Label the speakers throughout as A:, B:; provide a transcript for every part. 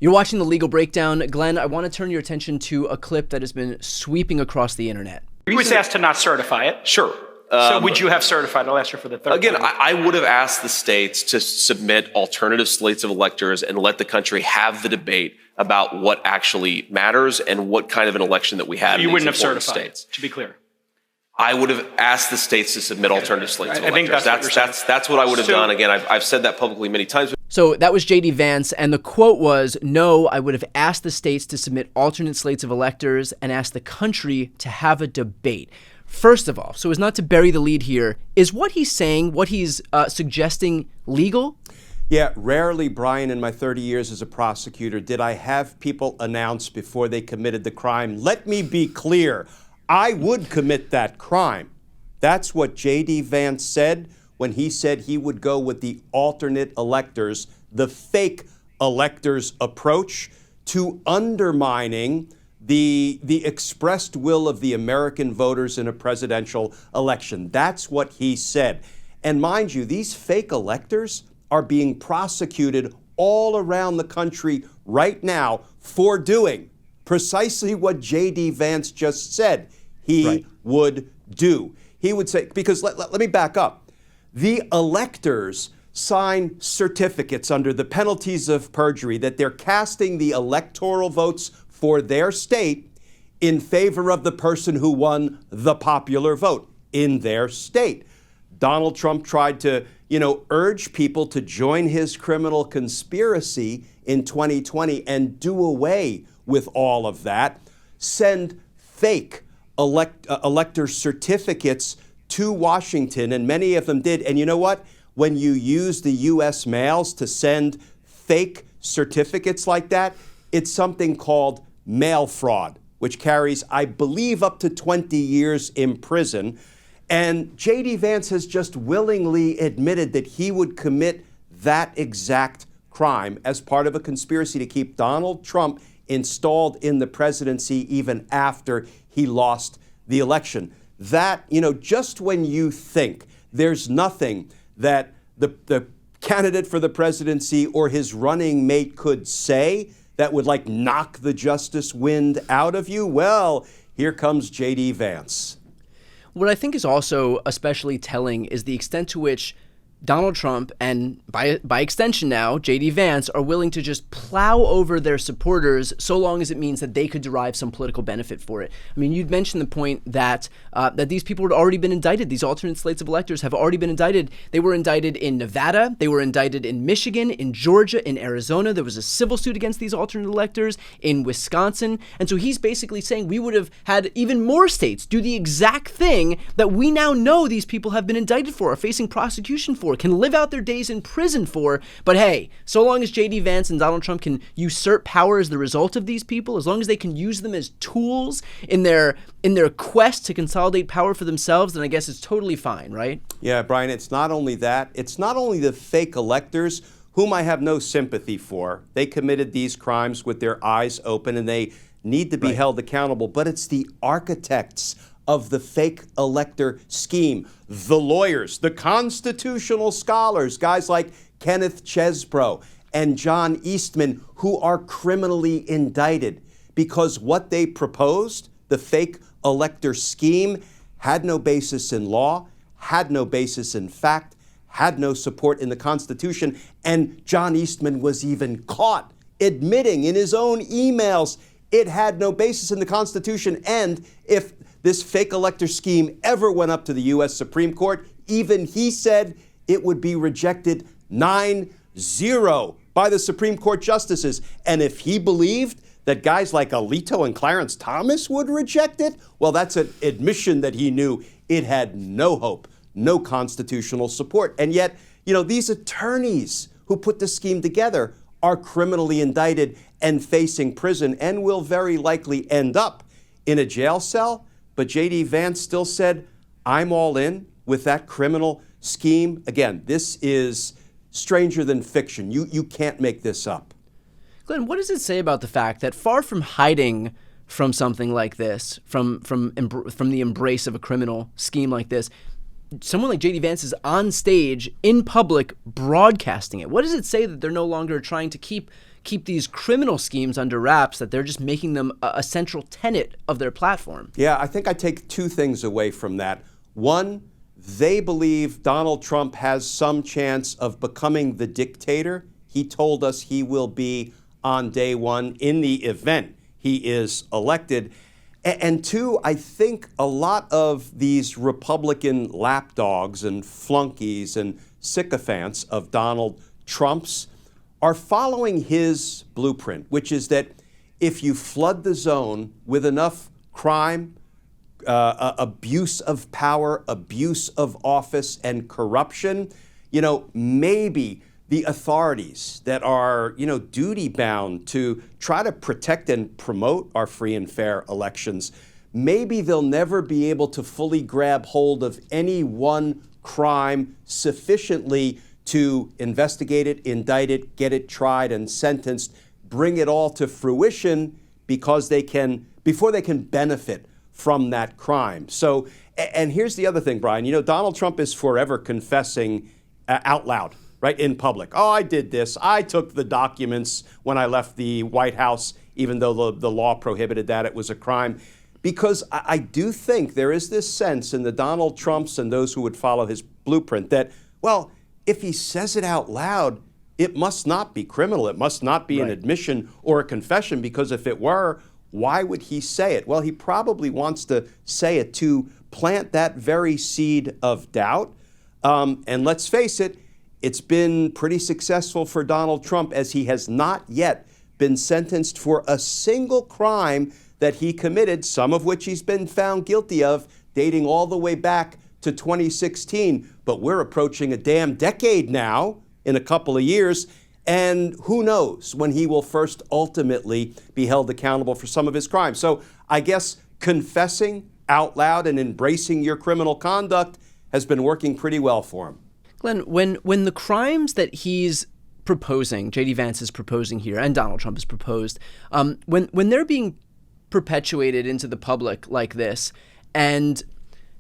A: You're watching The Legal Breakdown. Glenn, I want to turn your attention to a clip that has been sweeping across the internet.
B: He was asked to not certify it.
C: Sure.
B: So would you have certified? I'll ask you for the third
C: Again,
B: time.
C: I would have asked the states to submit alternative slates of electors and let the country have the debate about what actually matters and what kind of an election that we had.
B: You
C: in
B: wouldn't have
C: these important
B: certified,
C: states.
B: to be clear.
C: I would have asked the states to submit alternative slates of
B: I think
C: electors.
B: that's what you're saying.
C: That's what I would have done. Again, I've said that publicly many times.
A: So that was JD Vance, and the quote was, "No, I would have asked the states to submit alternate slates of electors and asked the country to have a debate." First of all, so as not to bury the lead here, is what he's saying, what he's suggesting, legal?
D: Yeah, rarely, Brian, in my 30 years as a prosecutor, did I have people announce before they committed the crime, let me be clear, I would commit that crime. That's what JD Vance said when he said he would go with the alternate electors, the fake electors approach to undermining the expressed will of the American voters in a presidential election. That's what he said. And mind you, these fake electors are being prosecuted all around the country right now for doing precisely what JD Vance just said he would do. He would say, because let me back up. The electors sign certificates under the penalties of perjury that they're casting the electoral votes for their state in favor of the person who won the popular vote in their state. Donald Trump tried to, urge people to join his criminal conspiracy in 2020 and do away with all of that, send fake elector certificates to Washington, and many of them did. And you know what? When you use the U.S. mails to send fake certificates like that, it's something called mail fraud, which carries, I believe, up to 20 years in prison. And JD Vance has just willingly admitted that he would commit that exact crime as part of a conspiracy to keep Donald Trump installed in the presidency even after he lost the election. That, just when you think there's nothing that the candidate for the presidency or his running mate could say that would knock the justice wind out of you, well, here comes JD Vance.
A: What I think is also especially telling is the extent to which Donald Trump and by extension now, JD Vance, are willing to just plow over their supporters so long as it means that they could derive some political benefit for it. I mean, you'd mentioned the point that that these people had already been indicted. These alternate slates of electors have already been indicted. They were indicted in Nevada. They were indicted in Michigan, in Georgia, in Arizona. There was a civil suit against these alternate electors in Wisconsin. And so he's basically saying we would have had even more states do the exact thing that we now know these people have been indicted for, are facing prosecution for, can live out their days in prison for. But hey, so long as JD Vance and Donald Trump can usurp power as the result of these people, as long as they can use them as tools in their quest to consolidate power for themselves, then I guess it's totally fine, right?
D: Yeah, Brian, it's not only that. It's not only the fake electors, whom I have no sympathy for. They committed these crimes with their eyes open, and they need to be held accountable. But it's the architects of the fake elector scheme, the lawyers, the constitutional scholars, guys like Kenneth Chesbro and John Eastman, who are criminally indicted because what they proposed, the fake elector scheme, had no basis in law, had no basis in fact, had no support in the Constitution, and John Eastman was even caught admitting in his own emails it had no basis in the Constitution, and if this fake elector scheme ever went up to the U.S. Supreme Court, even he said it would be rejected 9-0 by the Supreme Court justices. And if he believed that guys like Alito and Clarence Thomas would reject it, well, that's an admission that he knew it had no hope, no constitutional support. And yet, these attorneys who put the scheme together are criminally indicted and facing prison and will very likely end up in a jail cell. But JD Vance still said, I'm all in with that criminal scheme. Again, this is stranger than fiction. You can't make this up.
A: Glenn, what does it say about the fact that far from hiding from something like this, from the embrace of a criminal scheme like this, someone like JD Vance is on stage in public broadcasting it? What does it say that they're no longer trying to keep keep these criminal schemes under wraps, that they're just making them a central tenet of their platform.
D: Yeah, I think I take two things away from that. One, they believe Donald Trump has some chance of becoming the dictator he told us he will be on day one in the event he is elected. And two, I think a lot of these Republican lapdogs and flunkies and sycophants of Donald Trump's are following his blueprint, which is that if you flood the zone with enough crime, abuse of power, abuse of office, and corruption, maybe the authorities that are, duty bound to try to protect and promote our free and fair elections, maybe they'll never be able to fully grab hold of any one crime sufficiently to investigate it, indict it, get it tried and sentenced, bring it all to fruition before they can benefit from that crime. So, and here's the other thing, Brian. Donald Trump is forever confessing out loud, right, in public. Oh, I did this. I took the documents when I left the White House, even though the law prohibited that. It was a crime. Because I do think there is this sense in the Donald Trumps and those who would follow his blueprint that, well, if he says it out loud, it must not be criminal. It must not be an admission or a confession, because if it were, why would he say it? Well, he probably wants to say it to plant that very seed of doubt. And let's face it, it's been pretty successful for Donald Trump, as he has not yet been sentenced for a single crime that he committed, some of which he's been found guilty of, dating all the way back to 2016. But we're approaching a damn decade now in a couple of years. And who knows when he will first ultimately be held accountable for some of his crimes. So I guess confessing out loud and embracing your criminal conduct has been working pretty well for him.
A: Glenn, when the crimes that he's proposing, JD Vance is proposing here, and Donald Trump has proposed, when they're being perpetuated into the public like this, and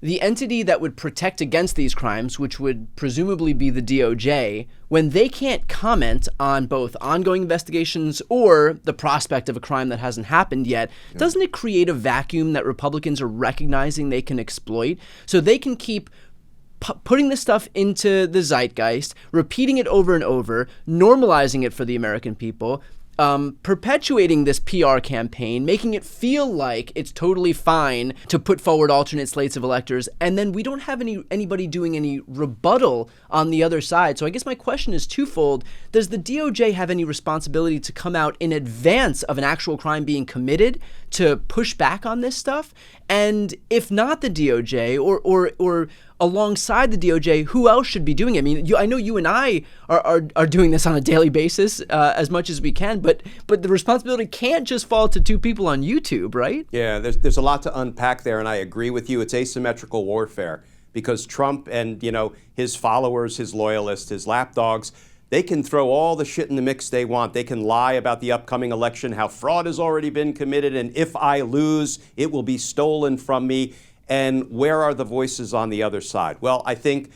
A: the entity that would protect against these crimes, which would presumably be the DOJ, when they can't comment on both ongoing investigations or the prospect of a crime that hasn't happened yet, doesn't it create a vacuum that Republicans are recognizing they can exploit? So they can keep putting this stuff into the zeitgeist, repeating it over and over, normalizing it for the American people, perpetuating this PR campaign, making it feel like it's totally fine to put forward alternate slates of electors, and then we don't have anybody doing any rebuttal on the other side. So I guess my question is twofold. Does the DOJ have any responsibility to come out in advance of an actual crime being committed to push back on this stuff? And if not the DOJ, or alongside the DOJ, who else should be doing it? I mean, I know you and I are doing this on a daily basis as much as we can, but the responsibility can't just fall to two people on YouTube, right?
D: Yeah, there's a lot to unpack there, and I agree with you. It's asymmetrical warfare, because Trump and his followers, his loyalists, his lapdogs, they can throw all the shit in the mix they want. They can lie about the upcoming election, how fraud has already been committed, and if I lose, it will be stolen from me. And where are the voices on the other side? Well, I think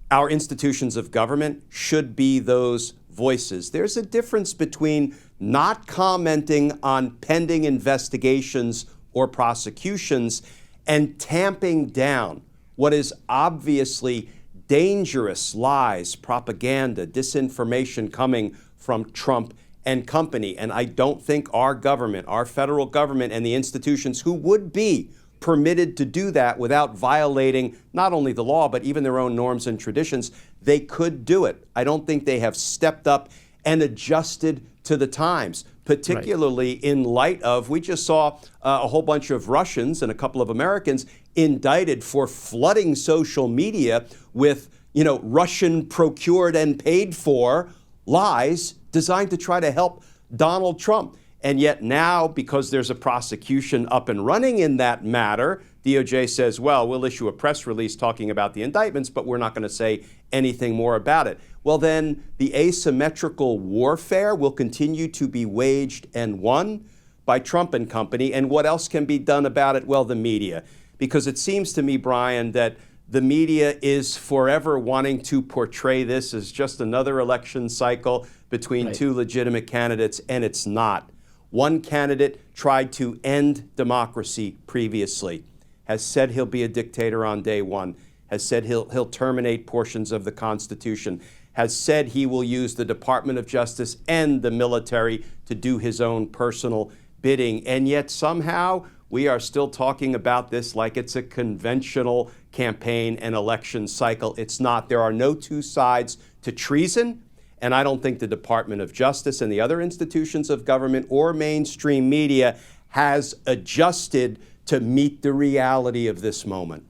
D: our institutions of government should be those voices. There's a difference between not commenting on pending investigations or prosecutions and tamping down what is obviously dangerous lies, propaganda, disinformation coming from Trump and company. And I don't think our government, our federal government, and the institutions who would be permitted to do that without violating not only the law, but even their own norms and traditions, they could do it. I don't think they have stepped up and adjusted to the times, particularly in light of, we just saw a whole bunch of Russians and a couple of Americans indicted for flooding social media with, Russian procured and paid for lies designed to try to help Donald Trump. And yet now, because there's a prosecution up and running in that matter, DOJ says, well, we'll issue a press release talking about the indictments, but we're not going to say anything more about it. Well, then the asymmetrical warfare will continue to be waged and won by Trump and company. And what else can be done about it? Well, the media. Because it seems to me, Brian, that the media is forever wanting to portray this as just another election cycle between
A: Right.
D: two legitimate candidates, and it's not. One candidate tried to end democracy previously, has said he'll be a dictator on day one, has said he'll terminate portions of the Constitution, has said he will use the Department of Justice and the military to do his own personal bidding. And yet somehow we are still talking about this like it's a conventional campaign and election cycle. It's not. There are no two sides to treason. And I don't think the Department of Justice and the other institutions of government or mainstream media has adjusted to meet the reality of this moment.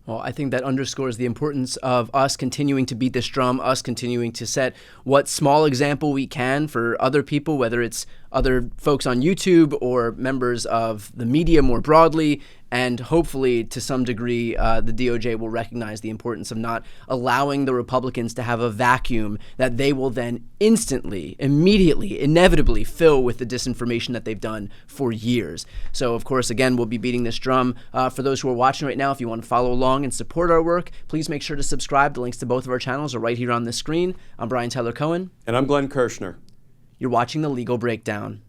A: Well, I think that underscores the importance of us continuing to beat this drum, us continuing to set what small example we can for other people, whether it's other folks on YouTube or members of the media more broadly. And hopefully, to some degree, the DOJ will recognize the importance of not allowing the Republicans to have a vacuum that they will then instantly, immediately, inevitably fill with the disinformation that they've done for years. So, of course, again, we'll be beating this drum. For those who are watching right now, if you want to follow along and support our work, please make sure to subscribe. The links to both of our channels are right here on the screen. I'm Brian Tyler Cohen.
D: And I'm Glenn Kirshner.
A: You're watching The Legal Breakdown.